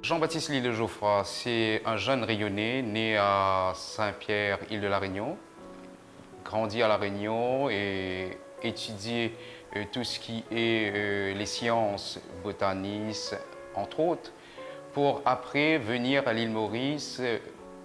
Jean-Baptiste Lille de Geoffroy, c'est un jeune Rayonnais né à Saint-Pierre, île de la Réunion, grandi à la Réunion et étudié tout ce qui est les sciences, botanisme, entre autres, pour après venir à l'île Maurice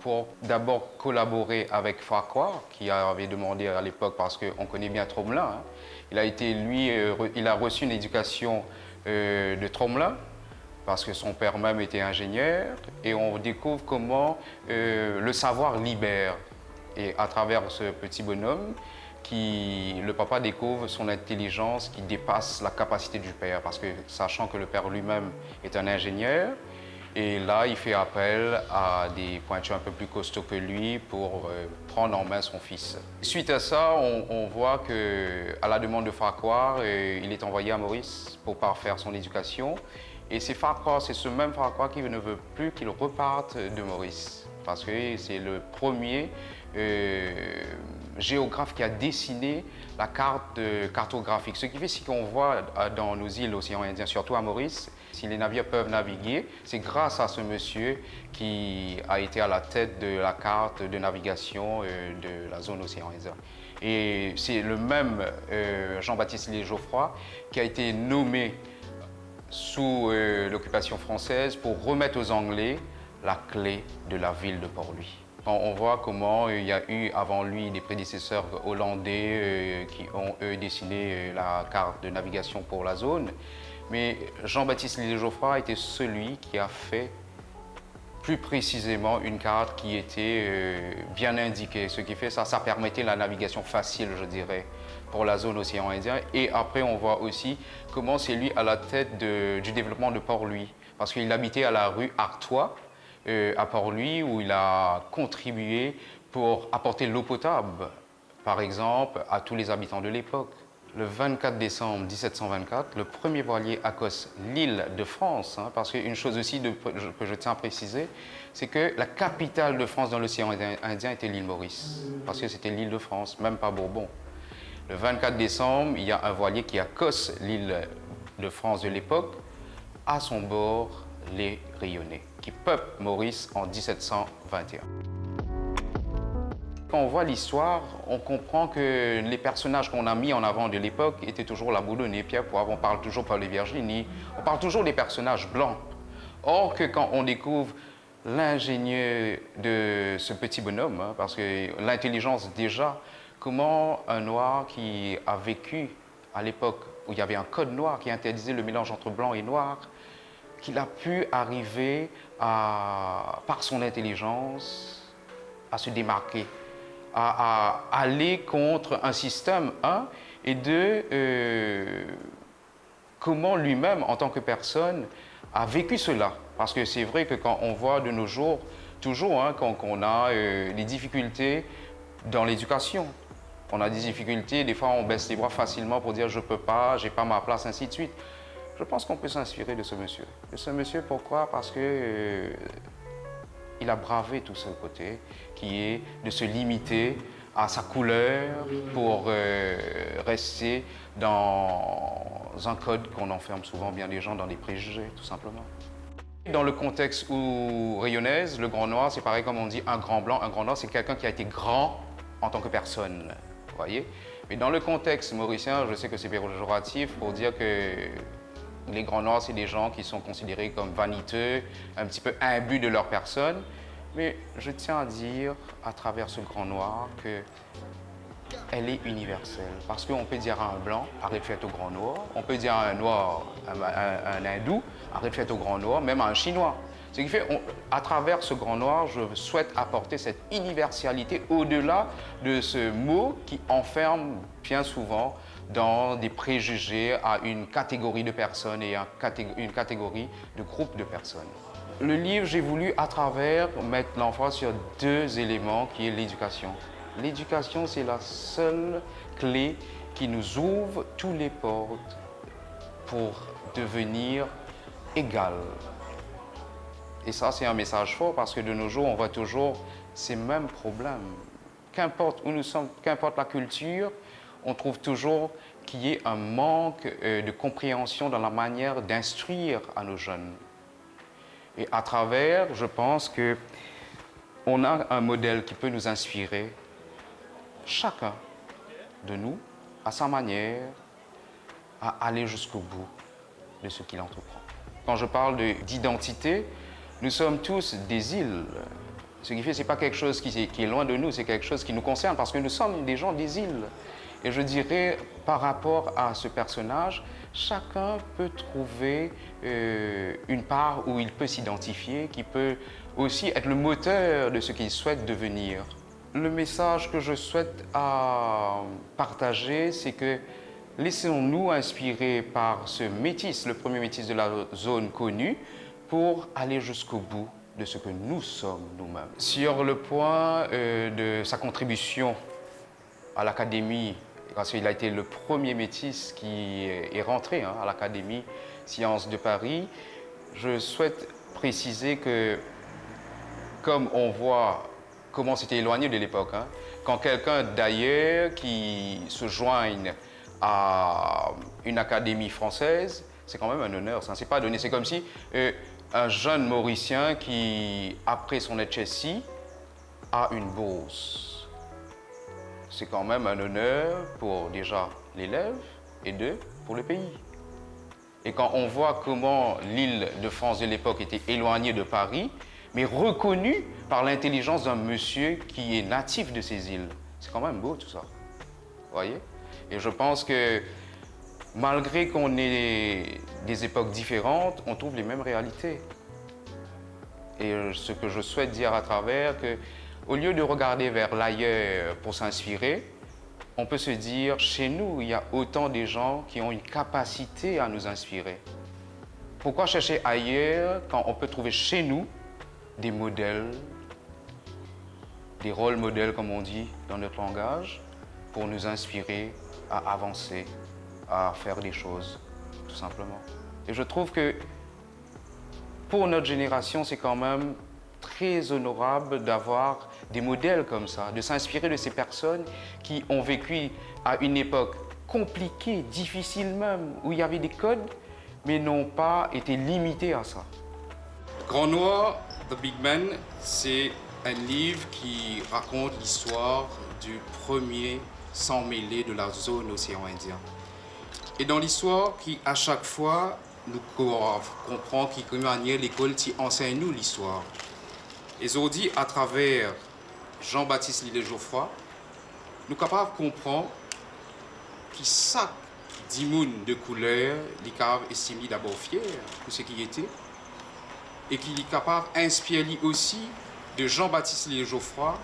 pour d'abord collaborer avec Farquhar, qui avait demandé à l'époque, parce qu'on connaît bien Tromelin, hein. Il a été, lui, il a reçu une éducation de Tromelin, parce que son père même était ingénieur, et on découvre comment le savoir libère. Et à travers ce petit bonhomme, le papa découvre son intelligence qui dépasse la capacité du père, parce que sachant que le père lui-même est un ingénieur, et là, il fait appel à des pointures un peu plus costauds que lui pour prendre en main son fils. Suite à ça, on voit qu'à la demande de Farquhar, il est envoyé à Maurice pour parfaire son éducation. Et c'est Farquhar, c'est ce même Farquhar qui ne veut plus qu'il reparte de Maurice, parce que c'est le premier géographe qui a dessiné la carte cartographique. Ce qui fait, c'est qu'on voit dans nos îles, l'océan Indien, surtout à Maurice, si les navires peuvent naviguer, c'est grâce à ce monsieur qui a été à la tête de la carte de navigation de la zone océan Indien. Et c'est le même Jean-Baptiste Lille Geoffroy qui a été nommé sous l'occupation française pour remettre aux Anglais la clé de la ville de Port-Louis. On voit comment il y a eu avant lui des prédécesseurs hollandais qui ont dessiné la carte de navigation pour la zone. Mais Jean-Baptiste Lille Geoffroy était celui qui a fait plus précisément une carte qui était bien indiquée. Ce qui fait ça permettait la navigation facile, je dirais, pour la zone océan Indien. Et après, on voit aussi comment c'est lui à la tête du développement de Port-Louis. Parce qu'il habitait à la rue Artois, à Port-Louis, où il a contribué pour apporter l'eau potable, par exemple, à tous les habitants de l'époque. Le 24 décembre 1724, le premier voilier accoste l'île de France, hein, parce qu'une chose aussi que je tiens à préciser, c'est que la capitale de France dans l'océan Indien était l'île Maurice, parce que c'était l'île de France, même pas Bourbon. Le 24 décembre, il y a un voilier qui accoste l'île de France de l'époque, à son bord les Rayonnais, qui peuplent Maurice en 1721. Quand on voit l'histoire, on comprend que les personnages qu'on a mis en avant de l'époque étaient toujours la Boulonnais, Pierre Poivre, on parle toujours Paul et Virginie, on parle toujours des personnages blancs. Or que quand on découvre l'ingénieur de ce petit bonhomme, hein, parce que l'intelligence déjà, comment un noir qui a vécu à l'époque où il y avait un code noir qui interdisait le mélange entre blanc et noir, qu'il a pu arriver par son intelligence à se démarquer, à aller contre un système, un, et deux, comment lui-même, en tant que personne, a vécu cela. Parce que c'est vrai que quand on voit de nos jours, toujours, hein, quand on a des difficultés dans l'éducation, on a des difficultés, des fois on baisse les bras facilement pour dire je ne peux pas, je n'ai pas ma place, ainsi de suite. Je pense qu'on peut s'inspirer de ce monsieur. De ce monsieur, pourquoi? Parce que il a bravé tout ce côté, qui est de se limiter à sa couleur pour rester dans un code qu'on enferme souvent bien des gens dans des préjugés, tout simplement. Dans le contexte rayonnaise, le grand noir, c'est pareil comme on dit un grand blanc. Un grand noir, c'est quelqu'un qui a été grand en tant que personne, vous voyez. Mais dans le contexte mauricien, je sais que c'est péjoratif pour dire que les grands noirs, c'est des gens qui sont considérés comme vaniteux, un petit peu imbus de leur personne. Mais je tiens à dire, à travers ce grand noir, qu'elle est universelle. Parce qu'on peut dire à un blanc, arrête de faire au grand noir. On peut dire à un noir, un hindou, arrête de faire au grand noir, même à un chinois. Ce qui fait, à travers ce grand noir, je souhaite apporter cette universalité au-delà de ce mot qui enferme bien souvent dans des préjugés à une catégorie de personnes et une catégorie de groupes de personnes. Le livre, j'ai voulu à travers mettre l'emphase sur deux éléments qui est l'éducation. L'éducation, c'est la seule clé qui nous ouvre toutes les portes pour devenir égal. Et ça, c'est un message fort parce que de nos jours, on voit toujours ces mêmes problèmes. Qu'importe où nous sommes, qu'importe la culture, on trouve toujours qu'il y ait un manque de compréhension dans la manière d'instruire à nos jeunes. Et à travers, je pense qu'on a un modèle qui peut nous inspirer, chacun de nous, à sa manière, à aller jusqu'au bout de ce qu'il entreprend. Quand je parle d'identité, nous sommes tous des îles. Ce qui fait que ce n'est pas quelque chose qui est loin de nous, c'est quelque chose qui nous concerne parce que nous sommes des gens des îles. Et je dirais, par rapport à ce personnage, chacun peut trouver une part où il peut s'identifier, qui peut aussi être le moteur de ce qu'il souhaite devenir. Le message que je souhaite partager, c'est que laissons-nous inspirer par ce métis, le premier métis de la zone connue, pour aller jusqu'au bout de ce que nous sommes nous-mêmes. Sur le point de sa contribution à l'Académie, parce qu'il a été le premier métis qui est rentré à l'Académie Sciences de Paris, je souhaite préciser que, comme on voit comment c'était éloigné de l'époque, quand quelqu'un d'ailleurs qui se joigne à une académie française, c'est quand même un honneur, ça ne s'est pas donné. C'est comme si un jeune Mauricien qui, après son HSI, a une bourse. C'est quand même un honneur pour déjà l'élève et deux, pour le pays. Et quand on voit comment l'île de France de l'époque était éloignée de Paris, mais reconnue par l'intelligence d'un monsieur qui est natif de ces îles, c'est quand même beau tout ça. Vous voyez? Et je pense que malgré qu'on ait des époques différentes, on trouve les mêmes réalités. Et ce que je souhaite dire à travers, qu'au lieu de regarder vers l'ailleurs pour s'inspirer, on peut se dire, chez nous, il y a autant de gens qui ont une capacité à nous inspirer. Pourquoi chercher ailleurs quand on peut trouver chez nous des modèles, des rôles modèles, comme on dit dans notre langage, pour nous inspirer à avancer, à faire des choses, tout simplement. Et je trouve que pour notre génération, c'est quand même très honorable d'avoir des modèles comme ça, de s'inspirer de ces personnes qui ont vécu à une époque compliquée, difficile même, où il y avait des codes, mais n'ont pas été limités à ça. Grand Noir, The Big Man, c'est un livre qui raconte l'histoire du premier sang mêlé de la zone océan Indien. Et dans l'histoire, qui à chaque fois nous comprend qui manière l'école qui enseigne nous l'histoire. Et aujourd'hui, à travers Jean-Baptiste Lillet-Geoffroy, nous sommes capables de comprendre que chaque dimoun de couleur, les capables estiment d'abord fier pour ce qu'il était, et qu'il est capable d'inspirer aussi de Jean-Baptiste Lillet-Geoffroy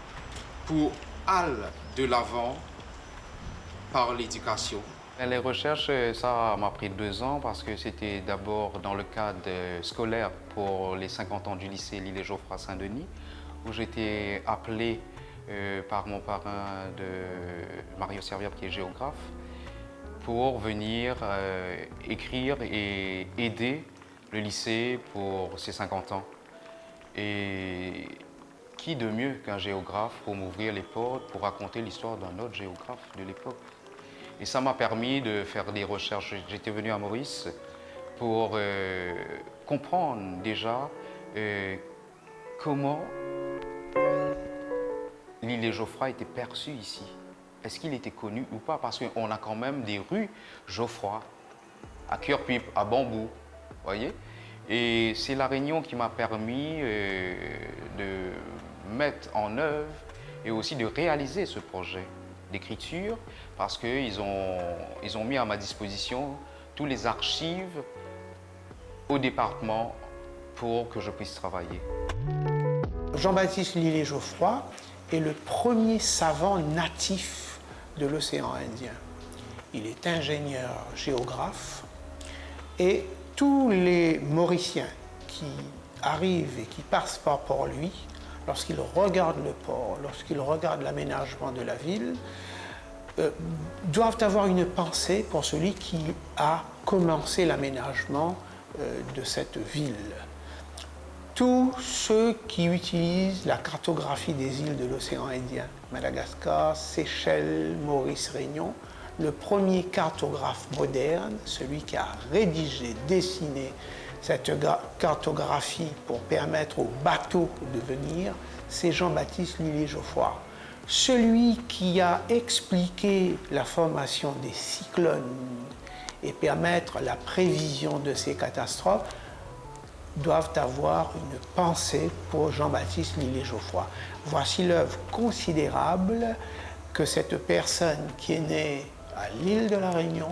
pour aller de l'avant par l'éducation. Les recherches, ça m'a pris 2 ans parce que c'était d'abord dans le cadre scolaire pour les 50 ans du lycée Lillet-Geoffroy Saint-Denis, où j'étais appelé par mon parrain de Mario Servière, qui est géographe, pour venir écrire et aider le lycée pour ses 50 ans. Et qui de mieux qu'un géographe pour m'ouvrir les portes, pour raconter l'histoire d'un autre géographe de l'époque. Et ça m'a permis de faire des recherches. J'étais venu à Maurice pour comprendre déjà comment Lillet-Geoffroy était perçu ici. Est-ce qu'il était connu ou pas? Parce qu'on a quand même des rues Geoffroy, à Cœur-Pipe, à Bambou, voyez. Et c'est la réunion qui m'a permis de mettre en œuvre et aussi de réaliser ce projet d'écriture, parce qu'ils ont mis à ma disposition tous les archives au département pour que je puisse travailler. Jean-Baptiste Lillet-Geoffroy est le premier savant natif de l'océan Indien. Il est ingénieur géographe et tous les Mauriciens qui arrivent et qui passent par Port-Louis, lorsqu'ils regardent le port, lorsqu'ils regardent l'aménagement de la ville, doivent avoir une pensée pour celui qui a commencé l'aménagement de cette ville. Tous ceux qui utilisent la cartographie des îles de l'océan Indien, Madagascar, Seychelles, Maurice, Réunion, le premier cartographe moderne, celui qui a rédigé, dessiné cette cartographie pour permettre aux bateaux de venir, c'est Jean-Baptiste Lillier-Geoffroy. Celui qui a expliqué la formation des cyclones et permettre la prévision de ces catastrophes doivent avoir une pensée pour Jean-Baptiste Lillier-Geoffroy. Voici l'œuvre considérable que cette personne qui est née à l'île de la Réunion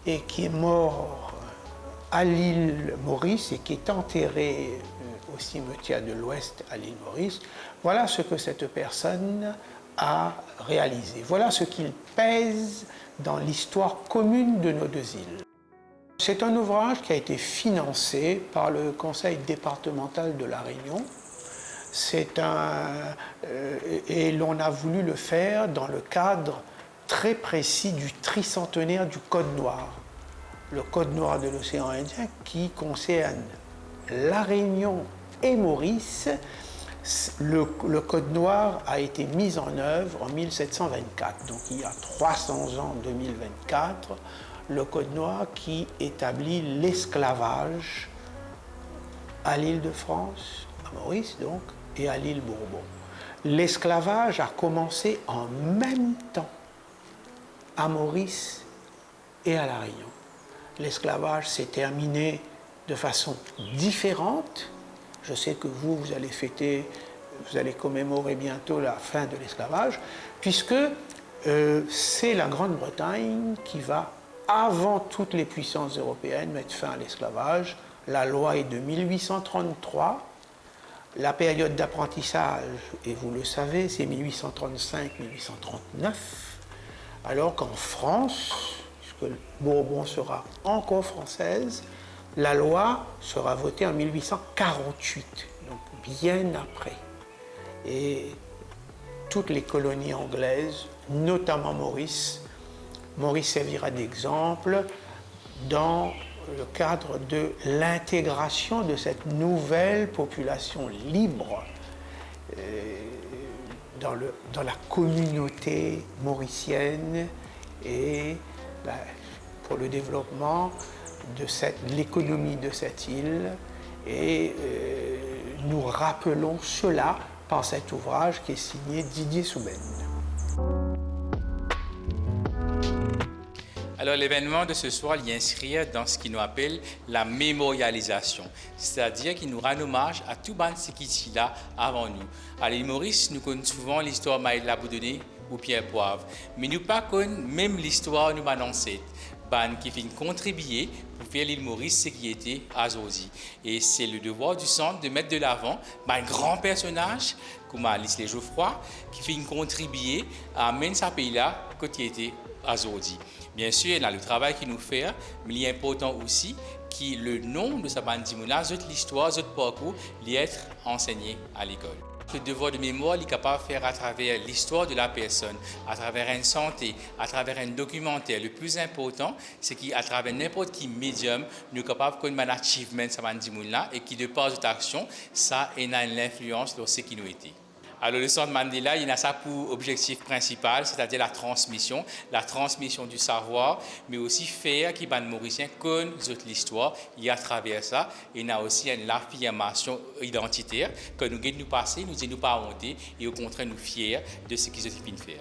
et qui est mort à l'île Maurice et qui est enterré au cimetière de l'Ouest à l'île Maurice, voilà ce que cette personne a réalisé. Voilà ce qu'il pèse dans l'histoire commune de nos deux îles. C'est un ouvrage qui a été financé par le Conseil départemental de la Réunion. Et l'on a voulu le faire dans le cadre très précis du tricentenaire du Code Noir. Le Code Noir de l'océan Indien qui concerne la Réunion et Maurice. Le Code Noir a été mis en œuvre en 1724, donc il y a 300 ans en 2024, le Code Noir qui établit l'esclavage à l'île de France, à Maurice donc, et à l'île Bourbon. L'esclavage a commencé en même temps à Maurice et à La Réunion. L'esclavage s'est terminé de façon différente. Je sais que vous allez fêter, vous allez commémorer bientôt la fin de l'esclavage, puisque c'est la Grande-Bretagne qui va, avant toutes les puissances européennes, mettre fin à l'esclavage. La loi est de 1833. La période d'apprentissage, et vous le savez, c'est 1835-1839, alors qu'en France, puisque le Bourbon sera encore française, la loi sera votée en 1848, donc bien après. Et toutes les colonies anglaises, notamment Maurice servira d'exemple dans le cadre de l'intégration de cette nouvelle population libre dans la communauté mauricienne et pour le développement de l'économie de cette île. Et nous rappelons cela par cet ouvrage qui est signé Didier Souben. Alors l'événement de ce soir l'inscrit dans ce qui nous appelle la mémorialisation, c'est-à-dire qu'il nous rend hommage à tout ban ce qui est là avant nous. À l'île Maurice, nous connaissons souvent l'histoire de la Boudonnais ou Pierre Poivre, mais nous ne connaissons pas même l'histoire de nos ancêtres, ban qui fait contribuer pour faire l'île Maurice ce qui était Azodi. Et c'est le devoir du centre de mettre de l'avant un grand personnage comme Alice Geoffroy qui fait contribuer à mener ce pays-là quand il était Azodi. Bien sûr, il y a le travail qu'il nous fait, mais il est important aussi que le nom de sa bandimouna, l'histoire, le parcours, être enseigné à l'école. Le devoir de mémoire, il est capable de faire à travers l'histoire de la personne, à travers une santé, à travers un documentaire. Le plus important, c'est qu'à travers n'importe quel médium, nous sommes capables de faire un achievement sa bandimouna et qui, de par notre action, ça a une influence sur ce qui nous était. Alors le Centre Mandela, il a ça pour objectif principal, c'est-à-dire la transmission du savoir, mais aussi faire que les Mauriciens connaissent l'histoire et à travers ça, il y a aussi une affirmation identitaire que nous devons nous passer, nous devons nous pas honter et au contraire nous fiers de ce qu'ils ont fait faire.